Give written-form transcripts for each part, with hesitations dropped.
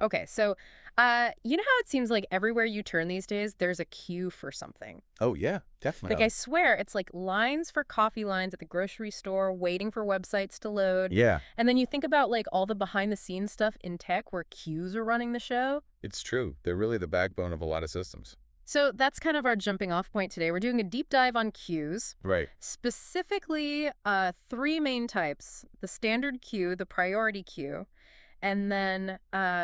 Okay, so you know how it seems like everywhere you turn these days, there's a queue for something. Oh, yeah, Like, I definitely. swear, it's like lines for coffee lines at the grocery store, waiting for websites to load. Yeah, And then you think about like all the behind the scenes stuff in tech where queues are running the show. it's true. They're really the backbone of a lot of systems. So that's kind of our jumping off point today. We're doing a deep dive on queues, Right. specifically three main types: the standard queue, the priority queue, and then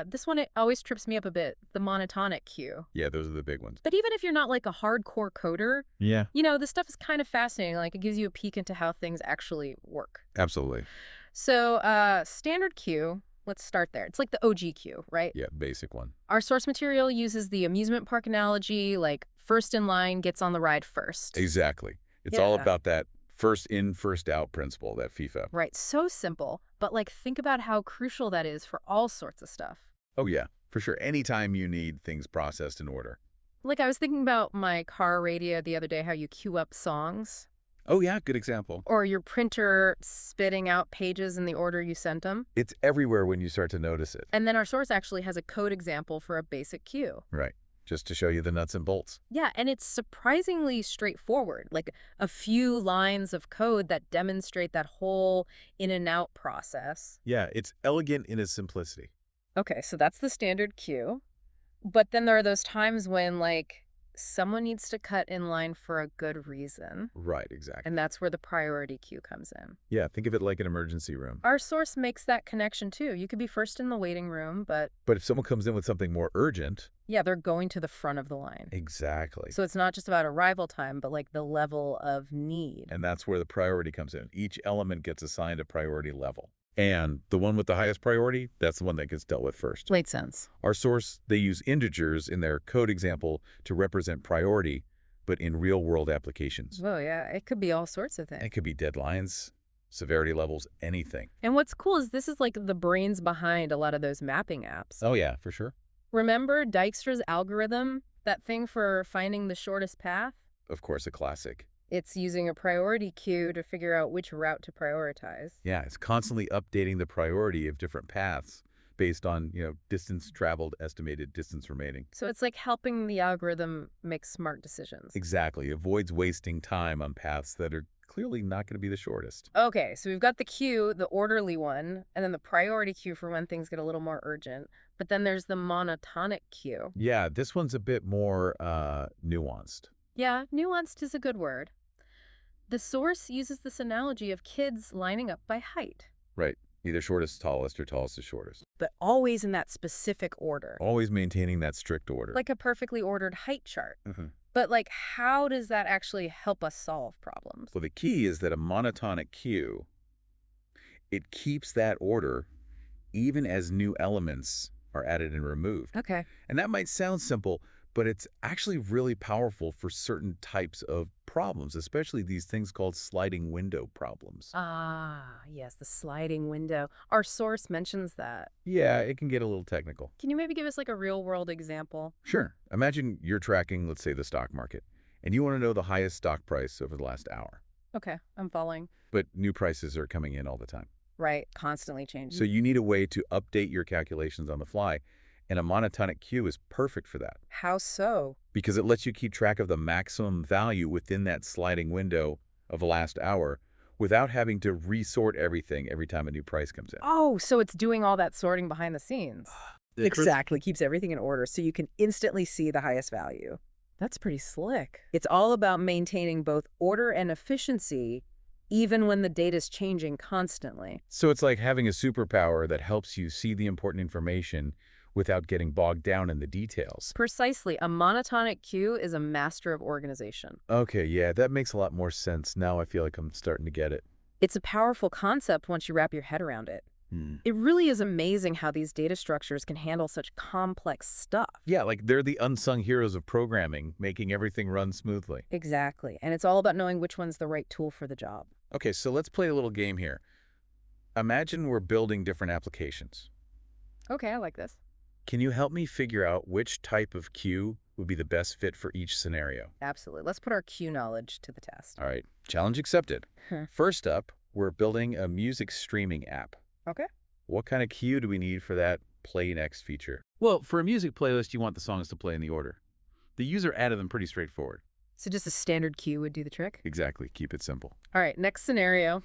this one, it always trips me up a bit, the monotonic queue. Yeah, those are the big ones. But even if you're not like a hardcore coder, Yeah. this stuff is kind of fascinating. Like it gives you a peek into how things actually work. Absolutely. So standard queue, let's start there. It's like the OG queue, right? Yeah, basic one. Our source material uses the amusement park analogy, like first in line gets on the ride first. Exactly. It's all Yeah. about that first in, first out principle, that FIFO. Right. So simple. But like think about how crucial that is for all sorts of stuff. Oh, yeah, for sure. Anytime you need things processed in order. Like I was thinking about my car radio the other day, how you queue up songs Oh, yeah, good example. or your printer spitting out pages in the order you sent them. It's everywhere when you start to notice it. And then our source actually has a code example for a basic queue. Right. Just to show you the nuts and bolts. Yeah, and it's surprisingly straightforward, like a few lines of code that demonstrate that whole in and out process. Yeah, it's elegant in its simplicity. Okay, so that's the standard queue. But then there are those times when, like, someone needs to cut in line for a good reason. Right, And exactly. that's where the priority queue comes in. Yeah, think of it like an emergency room. Our source makes that connection too. You could be first in the waiting room, but But if someone comes in with something more urgent, yeah, they're going to the front of the line. exactly. So it's not just about arrival time, but like the level of need. And that's where the priority comes in. Each element gets assigned a priority level. And the one with the highest priority, that's the one that gets dealt with first. Made sense. Our source, they use integers in their code example to represent priority, but in real-world applications. Well, yeah, it could be all sorts of It things. could be deadlines, severity levels, anything. And what's cool is this is like the brains behind a lot of those mapping apps. Oh, yeah, for sure. Remember Dijkstra's algorithm? That thing for finding the shortest path? Of course, a classic. It's using a priority queue to figure out which route to prioritize. Yeah, it's constantly updating the priority of different paths based on, distance traveled, estimated distance remaining. So it's like helping the algorithm make smart decisions. Exactly. Avoids wasting time on paths that are clearly not going to be the shortest. Okay, so we've got the queue, the orderly one, and then the priority queue for when things get a little more urgent. But then there's the monotonic queue. Yeah, this one's a bit more nuanced. Yeah, nuanced is a good word. The source uses this analogy of kids lining up by height, Right. Either shortest, tallest, or tallest to shortest. but always in that specific order, Always maintaining that strict order. like a perfectly ordered height chart. Mhm. But like, how does that actually help us solve problems? Well, the key is that a monotonic queue, it keeps that order even as new elements are added and removed. Okay. And that might sound simple, but it's actually really powerful for certain types of problems, especially these things called sliding window problems. Ah, yes, the sliding window. Our source mentions that. Yeah, it can get a little technical. Can you maybe give us like a real world example? Sure. Imagine you're tracking, let's say, the stock market, and you want to know the highest stock price over the last hour. Okay, I'm following. But new prices are coming in all the time. Right, constantly So changing. you need a way to update your calculations on the fly, and a monotonic queue is perfect for that How so? because it lets you keep track of the maximum value within that sliding window of the last hour without having to resort everything every time a new price comes in. Oh, so it's doing all that sorting behind the scenes. Exactly, keeps everything in order so you can instantly see the highest value. That's pretty slick. It's all about maintaining both order and efficiency, even when the data's changing constantly. So it's like having a superpower that helps you see the important information without getting bogged down in the details. Precisely, a monotonic queue is a master of organization. Okay, yeah, that makes a lot more sense. Now I feel like I'm starting to get it. It's a powerful concept once you wrap your head around it. Hmm. It really is amazing how these data structures can handle such complex stuff. Yeah, like they're the unsung heroes of programming, making everything run smoothly. Exactly, and it's all about knowing which one's the right tool for the job. Okay, so let's play a little game here. Imagine we're building different applications. Okay, I like this. Can you help me figure out which type of queue would be the best fit for each scenario? Absolutely. Let's put our queue knowledge to the test. All right, challenge accepted. Hmm. First up, we're building a music streaming app. Okay. What kind of queue do we need for that Play Next feature. Well, for a music playlist, you want the songs to play in the order. The user added them pretty straightforward. So just a standard queue would do the trick? Exactly. Keep it simple. All right, next scenario.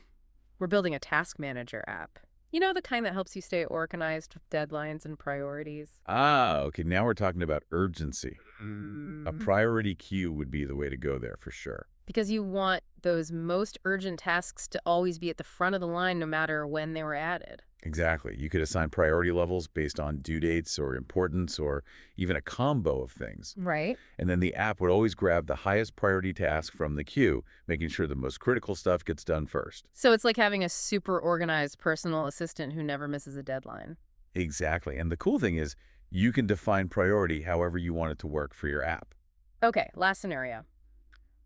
We're building a task manager app. You know, the kind that helps you stay organized with deadlines and priorities? Ah, okay. Now we're talking about urgency. A Mm. priority queue would be the way to go there for sure. Because you want those most urgent tasks to always be at the front of the line no matter when they were added. Exactly. You could assign priority levels based on due dates or importance or even a combo of things. Right. And then the app would always grab the highest priority task from the queue, making sure the most critical stuff gets done first. So it's like having a super organized personal assistant who never misses a deadline. Exactly. And the cool thing is you can define priority however you want it to work for your app. Okay, last scenario.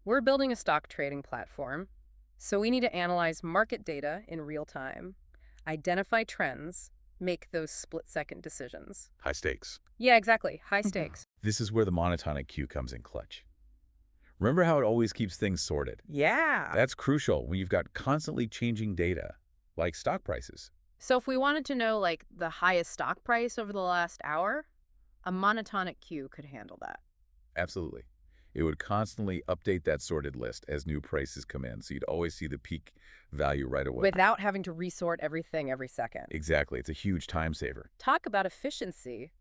We're building a stock trading platform, so we need to analyze market data in real time, identify trends, make those split-second decisions. High stakes. Yeah, exactly. High stakes. This is where the monotonic queue comes in clutch. Remember how it always keeps things sorted? Yeah. That's crucial when you've got constantly changing data, like stock prices. So if we wanted to know, like, the highest stock price over the last hour, a monotonic queue could handle that. Absolutely. It would constantly update that sorted list as new prices come in, so you'd always see the peak value right away. Without having to resort everything every second. Exactly. It's a huge time saver. Talk about efficiency.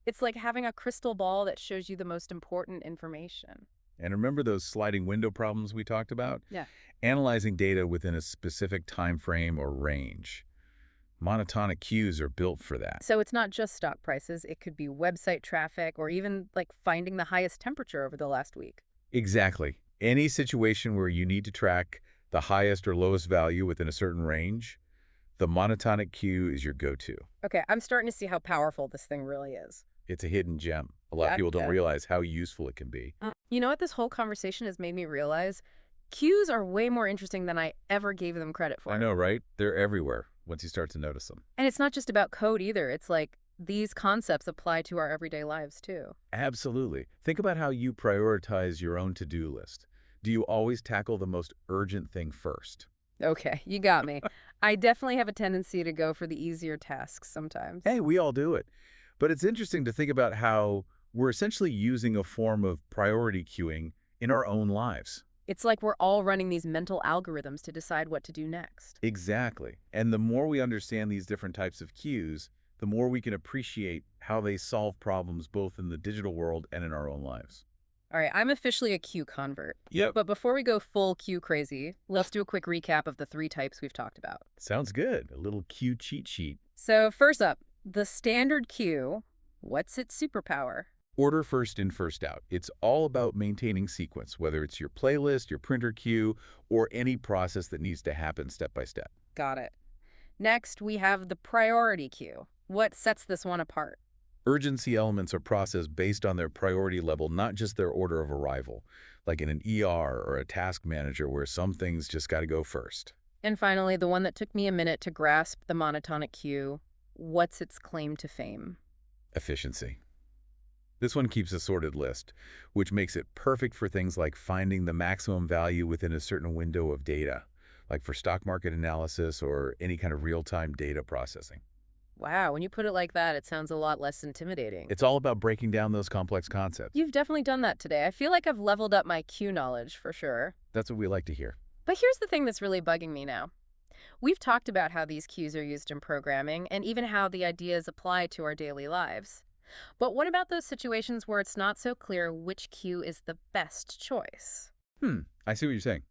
It's like having a crystal ball that shows you the most important information. And remember those sliding window problems we talked about? Yeah. Analyzing data within a specific time frame or range. Monotonic queues are built for that. So it's not just stock prices. It could be website traffic or even like finding the highest temperature over the last week. Exactly. Any situation where you need to track the highest or lowest value within a certain range, the monotonic queue is your go-to. Okay, I'm starting to see how powerful this thing really is. It's a hidden gem. A lot of people don't Gotcha. realize how useful it can be. You know what this whole conversation has made me realize? Cues are way more interesting than I ever gave them credit for. I know, right? They're everywhere once you start to notice them. And it's not just about code either. It's like these concepts apply to our everyday lives too. Absolutely. Think about how you prioritize your own to-do list. Do you always tackle the most urgent thing first? Okay, you got me. I definitely have a tendency to go for the easier tasks sometimes. Hey, we all do it. But it's interesting to think about how we're essentially using a form of priority queuing in our own lives. It's like we're all running these mental algorithms to decide what to do next. Exactly. And the more we understand these different types of queues, the more we can appreciate how they solve problems both in the digital world and in our own lives. All right, I'm officially a queue convert. Yep. But before we go full queue crazy, let's do a quick recap of the 3 types we've talked about. Sounds good. A little queue cheat sheet. So first up, the standard queue. What's its superpower? Order first in, first out. It's all about maintaining sequence, whether it's your playlist, your printer queue, or any process that needs to happen step by step. Got it. Next, we have the priority queue. What sets this one apart? Urgency elements are processed based on their priority level, not just their order of arrival, like in an ER or a task manager where some things just got to go first. And finally, the one that took me a minute to grasp, the monotonic queue. What's its claim to fame? Efficiency. This one keeps a sorted list, which makes it perfect for things like finding the maximum value within a certain window of data, like for stock market analysis or any kind of real-time data processing. Wow, when you put it like that, it sounds a lot less intimidating. It's all about breaking down those complex concepts. You've definitely done that today. I feel like I've leveled up my queue knowledge for sure. That's what we like to hear. But here's the thing that's really bugging me now. We've talked about how these cues are used in programming and even how the ideas apply to our daily lives. But what about those situations where it's not so clear which queue is the best choice? I see what you're saying.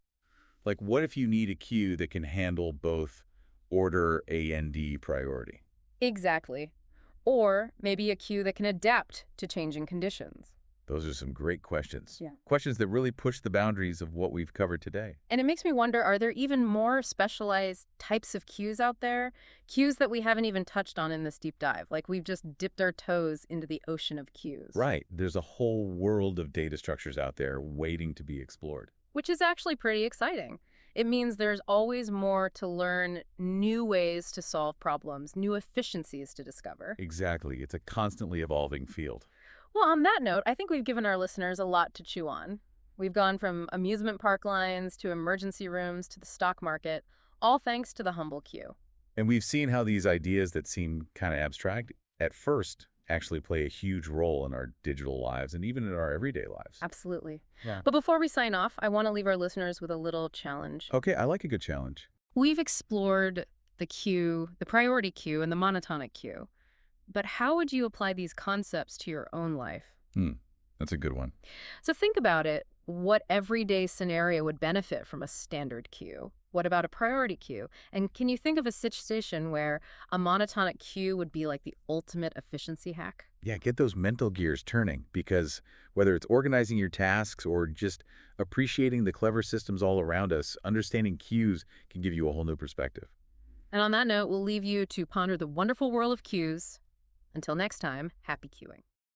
Like, what if you need a queue that can handle both order and priority? Exactly. Or maybe a queue that can adapt to changing conditions. Those are some great questions. Yeah. Questions that really push the boundaries of what we've covered today. And it makes me wonder, are there even more specialized types of cues out there? Cues that we haven't even touched on in this deep dive. Like we've just dipped our toes into the ocean of cues. Right. There's a whole world of data structures out there waiting to be explored. Which is actually pretty exciting. It means there's always more to learn, new ways to solve problems, new efficiencies to discover. Exactly. It's a constantly evolving field. Well, on that note, I think we've given our listeners a lot to chew on. We've gone from amusement park lines to emergency rooms to the stock market, all thanks to the humble queue. And we've seen how these ideas that seem kind of abstract at first actually play a huge role in our digital lives and even in our everyday lives. Absolutely. Yeah. But before we sign off, I want to leave our listeners with a little challenge. Okay, I like a good challenge. We've explored the queue, the priority queue, and the monotonic queue. But how would you apply these concepts to your own life? Hmm, that's a good one. So think about it. What everyday scenario would benefit from a standard queue? What about a priority queue? And can you think of a situation where a monotonic queue would be like the ultimate efficiency hack? Yeah, get those mental gears turning because whether it's organizing your tasks or just appreciating the clever systems all around us, understanding cues can give you a whole new perspective. And on that note, we'll leave you to ponder the wonderful world of queues. Until next time, happy queuing.